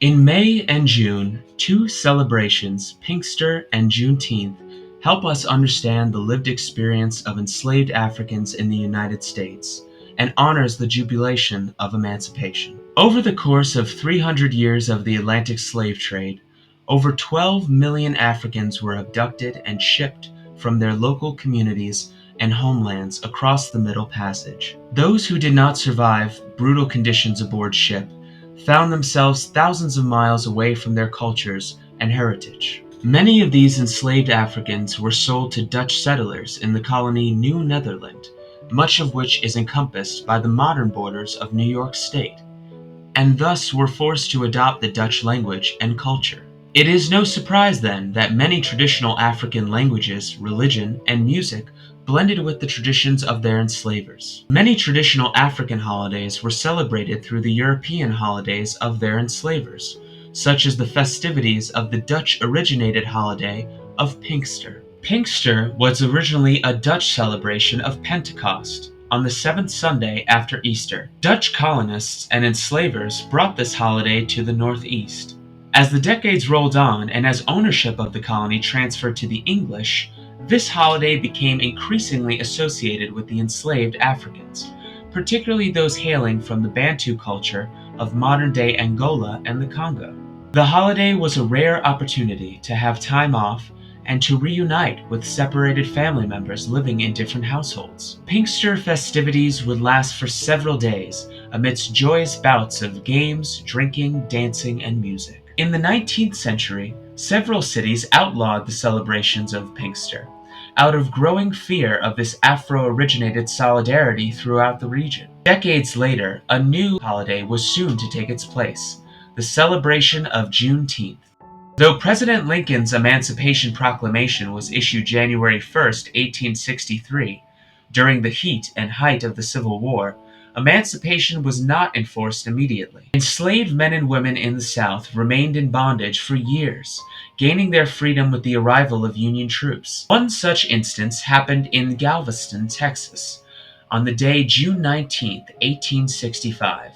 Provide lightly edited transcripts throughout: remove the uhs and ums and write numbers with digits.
In May and June, two celebrations, Pinkster and Juneteenth, help us understand the lived experience of enslaved Africans in the United States and honors the jubilation of emancipation. Over the course of 300 years of the Atlantic slave trade, over 12 million Africans were abducted and shipped from their local communities and homelands across the Middle Passage. Those who did not survive brutal conditions aboard ship found themselves thousands of miles away from their cultures and heritage. Many of these enslaved Africans were sold to Dutch settlers in the colony New Netherland, much of which is encompassed by the modern borders of New York State, and thus were forced to adopt the Dutch language and culture. It is no surprise then that many traditional African languages, religion, and music blended with the traditions of their enslavers. Many traditional African holidays were celebrated through the European holidays of their enslavers, such as the festivities of the Dutch-originated holiday of Pinkster. Pinkster was originally a Dutch celebration of Pentecost, on the seventh Sunday after Easter. Dutch colonists and enslavers brought this holiday to the Northeast. As the decades rolled on and as ownership of the colony transferred to the English, this holiday became increasingly associated with the enslaved Africans, particularly those hailing from the Bantu culture of modern-day Angola and the Congo. The holiday was a rare opportunity to have time off and to reunite with separated family members living in different households. Pinkster festivities would last for several days amidst joyous bouts of games, drinking, dancing, and music. In the 19th century, several cities outlawed the celebrations of Pinkster, out of growing fear of this Afro-originated solidarity throughout the region. Decades later, a new holiday was soon to take its place, the celebration of Juneteenth. Though President Lincoln's Emancipation Proclamation was issued January 1st, 1863, during the heat and height of the Civil War, emancipation was not enforced immediately. Enslaved men and women in the South remained in bondage for years, gaining their freedom with the arrival of Union troops. One such instance happened in Galveston, Texas, on the day June 19, 1865,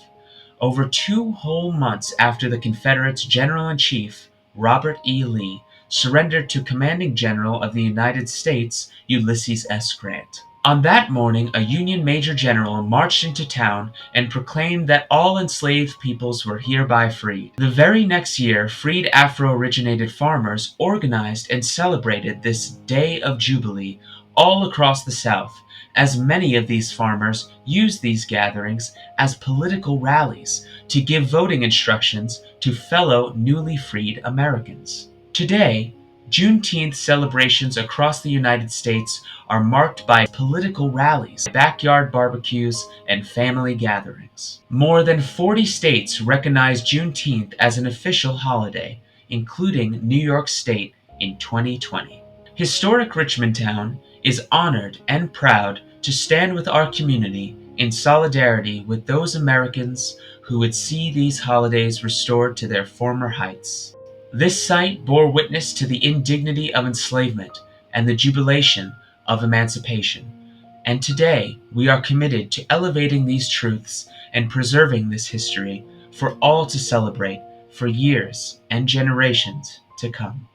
over 2 whole months after the Confederates' General-in-Chief, Robert E. Lee, surrendered to Commanding General of the United States, Ulysses S. Grant. On that morning, a Union Major General marched into town and proclaimed that all enslaved peoples were hereby freed. The very next year, freed Afro-originated farmers organized and celebrated this Day of Jubilee all across the South, as many of these farmers used these gatherings as political rallies to give voting instructions to fellow newly freed Americans. Today, Juneteenth celebrations across the United States are marked by political rallies, backyard barbecues, and family gatherings. More than 40 states recognize Juneteenth as an official holiday, including New York State in 2020. Historic Richmond Town is honored and proud to stand with our community in solidarity with those Americans who would see these holidays restored to their former heights. This site bore witness to the indignity of enslavement and the jubilation of emancipation, and today we are committed to elevating these truths and preserving this history for all to celebrate for years and generations to come.